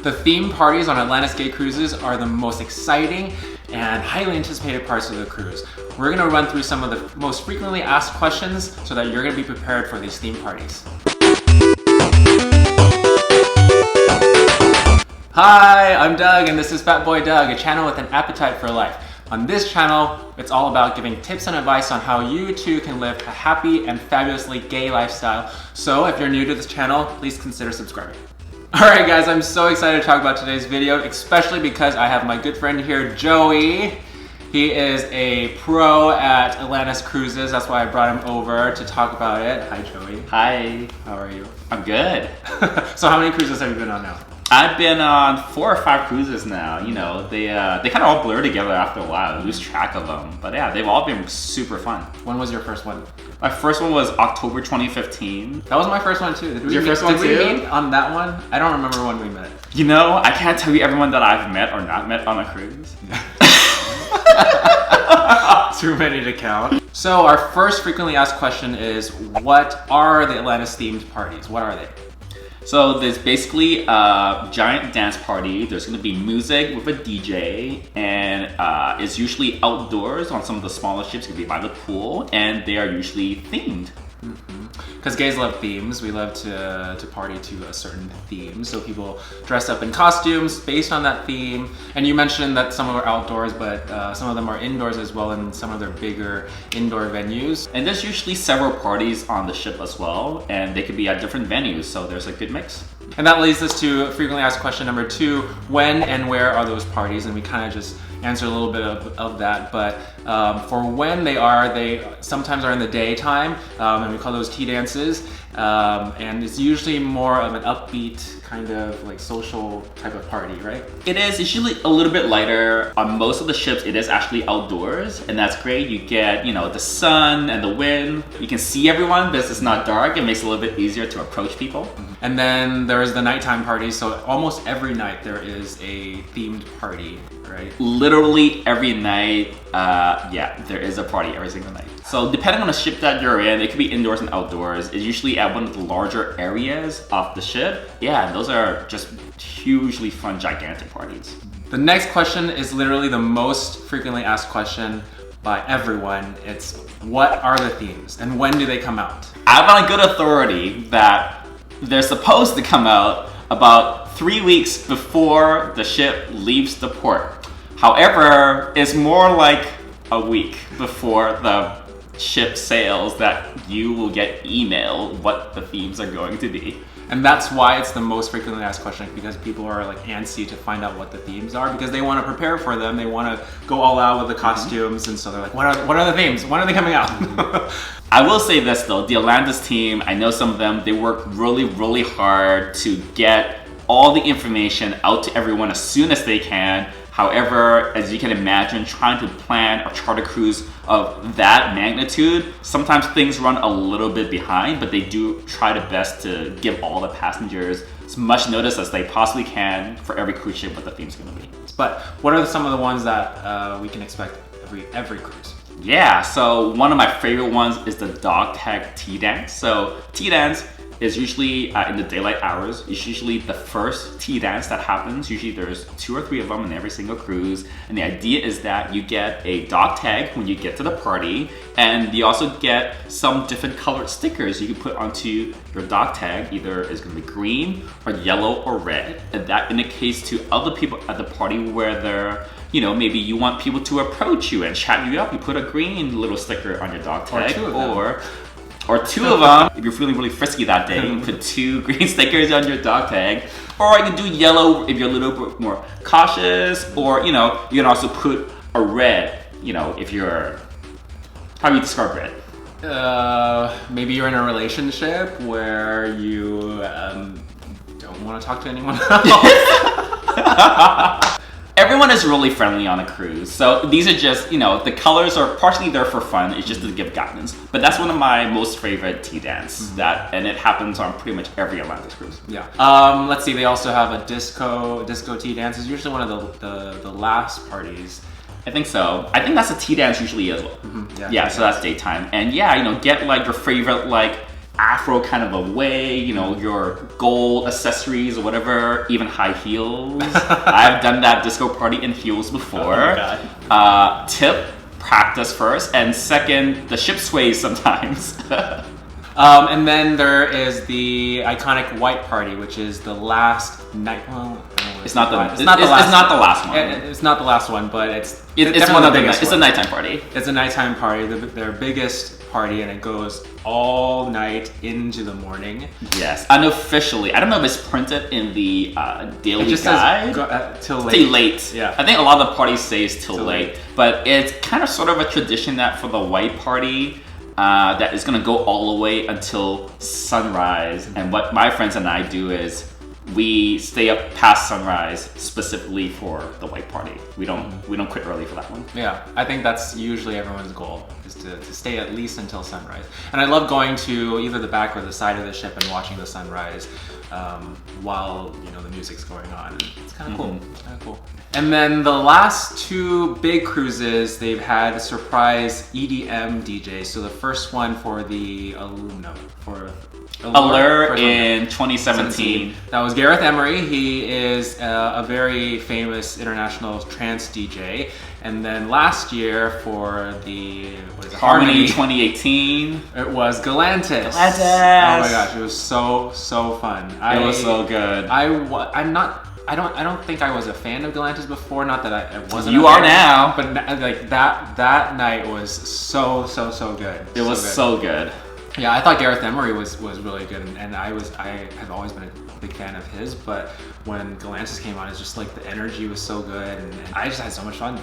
The theme parties on Atlantis gay cruises are the most exciting and highly anticipated parts of the cruise. We're gonna run through some of the most frequently asked questions so that you're gonna be prepared for these theme parties. Hi, I'm Doug and this is FatBoyDoug, a channel with an appetite for life. On this channel, it's all about giving tips and advice on how you too can live a happy and fabulously gay lifestyle. So if you're new to this channel, please consider subscribing. Alright guys, I'm so excited to talk about today's video, especially because I have my good friend here, Joey. He is a pro at Atlantis Cruises, that's why I brought him over to talk about it. Hi Joey. Hi. How are you? I'm good. So how many cruises have you been on now? I've been on 4 or 5 cruises now. You know, they kind of all blur together after a while. I lose track of them. But yeah, they've all been super fun. When was your first one? My first one was October 2015. That was my first one too. Did we Your first one too? Did we meet on that one? I don't remember when we met. You know, I can't tell you everyone that I've met or not met on a cruise. Too many to count. So our first frequently asked question is, what are the Atlantis themed parties? What are they? So there's basically a giant dance party. There's going to be music with a DJ, and it's usually outdoors on some of the smaller ships. It could be by the pool, and they are usually themed. Because gays love themes. We love to party to a certain theme. So people dress up in costumes based on that theme. And you mentioned that some of them are outdoors, but some of them are indoors as well in some of their bigger indoor venues. And there's usually several parties on the ship as well, and they could be at different venues, so there's a good mix. And that leads us to frequently asked question number 2, when and where are those parties? And we kind of just answered a little bit of that, but for when they sometimes are in the daytime, and we call those tea dances, and it's usually more of an upbeat kind of like social type of party, right? It is usually a little bit lighter. On most of the ships, it is actually outdoors, and that's great. You get, you know, the sun and the wind. You can see everyone, but it's not dark. It makes it a little bit easier to approach people. And then there's the nighttime party, so almost every night there is a themed party, right? Literally every night, yeah, there is a party every single night. So depending on the ship that you're in, it could be indoors and outdoors. It's usually at one of the larger areas of the ship. Yeah, and those are just hugely fun, gigantic parties. The next question is literally the most frequently asked question by everyone. It's, what are the themes and when do they come out? I have on good authority that they're supposed to come out about 3 weeks before the ship leaves the port. However, it's more like a week before the ship sails that you will get emailed what the themes are going to be. And that's why it's the most frequently asked question, because people are like antsy to find out what the themes are, because they want to prepare for them. They want to go all out with the costumes, and so they're like, what are the themes? When are they coming out? I will say this though, the Atlantis team, I know some of them, they work really, really hard to get all the information out to everyone as soon as they can. However, as you can imagine, trying to plan a charter cruise of that magnitude, sometimes things run a little bit behind, but they do try their best to give all the passengers as much notice as they possibly can for every cruise ship what the theme's going to be. But what are some of the ones that we can expect every cruise? Yeah, so one of my favorite ones is the dog tag tea dance. So tea dance is usually in the daylight hours. It's usually the first tea dance that happens. Usually there's 2 or 3 of them in every single cruise. And the idea is that you get a dog tag when you get to the party, and you also get some different colored stickers you can put onto your dog tag. Either it's gonna be green or yellow or red. And that indicates to other people at the party where they're, you know, maybe you want people to approach you and chat you up. You put a green little sticker on your dog tag, or 2 of them. If you're feeling really frisky that day, you can put 2 green stickers on your dog tag. Or you can do yellow if you're a little bit more cautious. Or, you know, you can also put a red, you know, if you're, how do you describe red? Maybe you're in a relationship where you don't want to talk to anyone else. Everyone is really friendly on a cruise, so these are just, you know, the colors are partially there for fun. It's just to give guidance. But that's one of my most favorite tea dance, and it happens on pretty much every Atlantis cruise. Yeah. Let's see. They also have a disco tea dance. It's usually one of the last parties. I think so. I think that's a tea dance usually as well. Yeah, so that's daytime. And yeah, you know, get like your favorite like afro kind of a way, you know, your gold accessories or whatever, even high heels. I've done that disco party in heels before. Oh my God. Tip, practice first, and second, the ship sways sometimes. And then there is the iconic white party, which is the last night. Well, it's not the last one. It's not the last one, but it's one of the biggest. It's a nighttime party. It's a nighttime party. Their biggest party, and it goes all night into the morning. Yes, unofficially. I don't know if it's printed in the daily it just guide. Says till late. Till late. Yeah. I think a lot of the parties say it's till late, but it's kind of sort of a tradition that for the white party, that is gonna go all the way until sunrise. And what my friends and I do is we stay up past sunrise specifically for the white party. We don't quit early for that one. Yeah, I think that's usually everyone's goal, is to stay at least until sunrise. And I love going to either the back or the side of the ship and watching the sunrise while, you know, the music's going on. It's kind of cool. It's kind of cool. And then the last two big cruises, they've had surprise EDM DJs. So the first one for the Allure in 2017. That was Gareth Emery. He is a very famous international trance DJ. And then last year for the Harmony 2018, it was Galantis. Galantis. Oh my gosh, it was so fun. It was so good. I don't think I was a fan of Galantis before. Not that I wasn't. You are now. But like that night was so good. It was so good. Yeah, I thought Gareth Emery was really good, and I have always been a big fan of his. But when Galantis came on, it's just like the energy was so good, and I just had so much fun.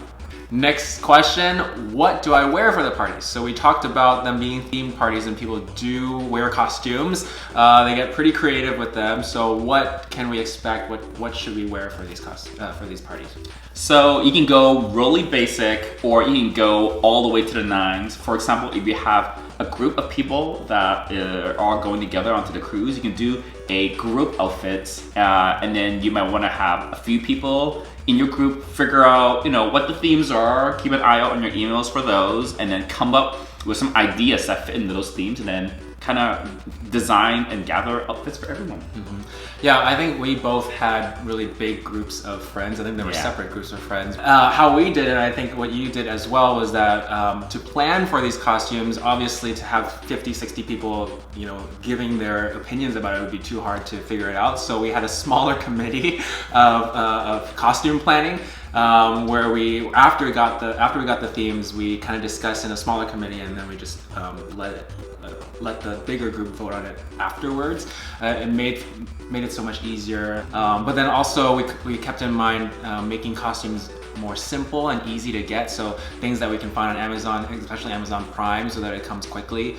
Next question, what do I wear for the parties? So we talked about them being themed parties, and people do wear costumes. They get pretty creative with them. So what can we expect? What should we wear for these parties? So you can go really basic, or you can go all the way to the nines. For example, if you have a group of people that are going together onto the cruise, you can do a group outfit, and then you might want to have a few people in your group figure out, you know, what the themes are, keep an eye out on your emails for those, and then come up with some ideas that fit into those themes, and then kind of design and gather outfits for everyone. Yeah, I think we both had really big groups of friends. I think there were separate groups of friends. How we did it, and I think what you did as well, was that to plan for these costumes, obviously to have 50, 60 people, you know, giving their opinions about it would be too hard to figure it out. So we had a smaller committee of costume planning, where we, after we got the themes, we kind of discussed in a smaller committee, and then we just let the bigger group vote on it afterwards. It made it so much easier. But then also we kept in mind making costumes more simple and easy to get. So things that we can find on Amazon, especially Amazon Prime, so that it comes quickly,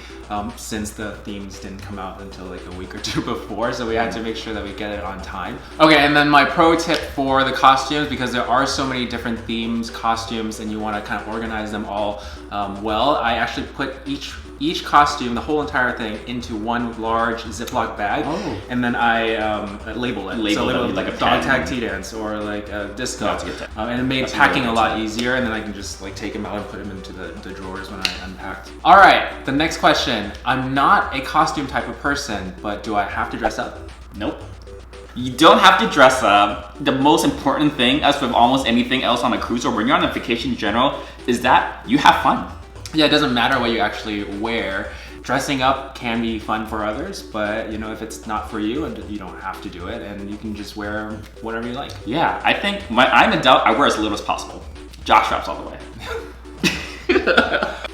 since the themes didn't come out until like a week or two before. So we had to make sure that we get it on time. Okay, and then my pro tip for the costumes, because there are so many different themes, costumes, and you want to kind of organize them all well, I actually put each costume, the whole entire thing, into one large Ziploc bag, and then I label it. Label it like a dog tag tea dance or like a disco, and it made packing a lot easier. And then I can just like take them out and put them into the drawers when I unpacked. All right, the next question. I'm not a costume type of person, but do I have to dress up? Nope. You don't have to dress up. The most important thing, as with almost anything else on a cruise or when you're on a vacation in general, is that you have fun. Yeah, it doesn't matter what you actually wear. Dressing up can be fun for others, but you know, if it's not for you, and you don't have to do it, and you can just wear whatever you like. Yeah, I think I'm a adult, I wear as little as possible. Jock straps all the way.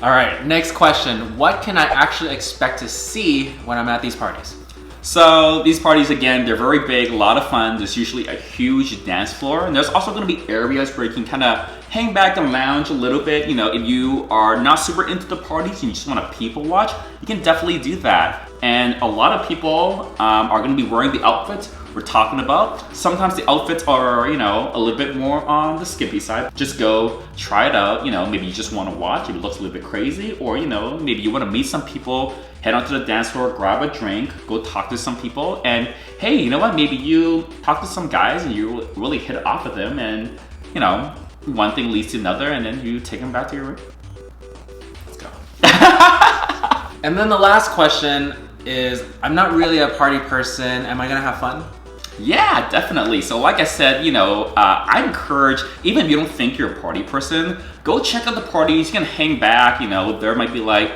All right, next question. What can I actually expect to see when I'm at these parties? So these parties, again, they're very big, a lot of fun. There's usually a huge dance floor, and there's also going to be areas where you can kind of hang back and lounge a little bit. You know, if you are not super into the parties and you just want to people watch, you can definitely do that. And a lot of people are going to be wearing the outfits we're talking about. Sometimes the outfits are, you know, a little bit more on the skimpy side. Just go try it out. You know, maybe you just want to watch if it looks a little bit crazy, or, you know, maybe you want to meet some people, head onto the dance floor, grab a drink, go talk to some people, and hey, you know what? Maybe you talk to some guys and you really hit it off with them, and, you know, one thing leads to another, and then you take them back to your room. Let's go. And then the last question, is I'm not really a party person. Am I gonna have fun? Yeah, definitely. So like I said, you know, I encourage, even if you don't think you're a party person, go check out the parties. You can hang back, you know, there might be like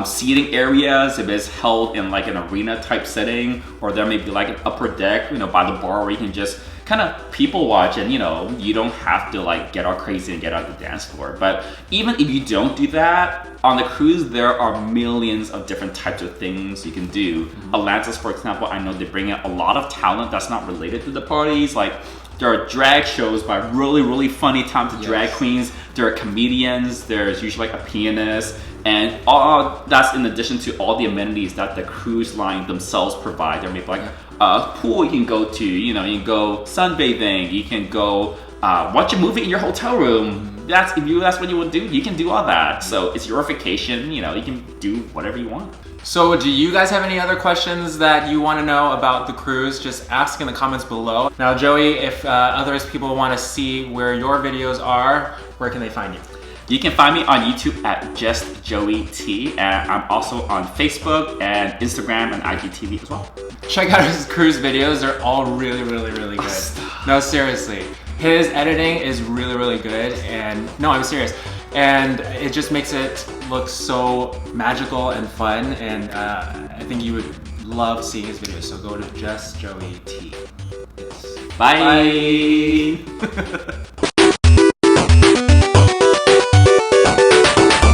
seating areas if it's held in like an arena type setting, or there may be like an upper deck, you know, by the bar where you can just kind of people watch, and you know, you don't have to like get all crazy and get out the dance floor. But even if you don't do that, on the cruise there are millions of different types of things you can do. Atlantis, for example, I know they bring in a lot of talent that's not related to the parties. Like there are drag shows by really funny talented drag queens. There are comedians. There's usually like a pianist. And all that's in addition to all the amenities that the cruise line themselves provide. There may be like a pool you can go to, you know, you can go sunbathing, you can go watch a movie in your hotel room. That's what you would do, you can do all that. So it's your vacation, you know, you can do whatever you want. So do you guys have any other questions that you want to know about the cruise? Just ask in the comments below. Now Joey, if other people want to see where your videos are, where can they find you? You can find me on YouTube at JustJoeyT, and I'm also on Facebook and Instagram and IGTV as well. Check out his cruise videos. They're all really good. No, seriously. His editing is really good, and no, I'm serious. And it just makes it look so magical and fun, and I think you would love seeing his videos. So go to JustJoeyT. Bye.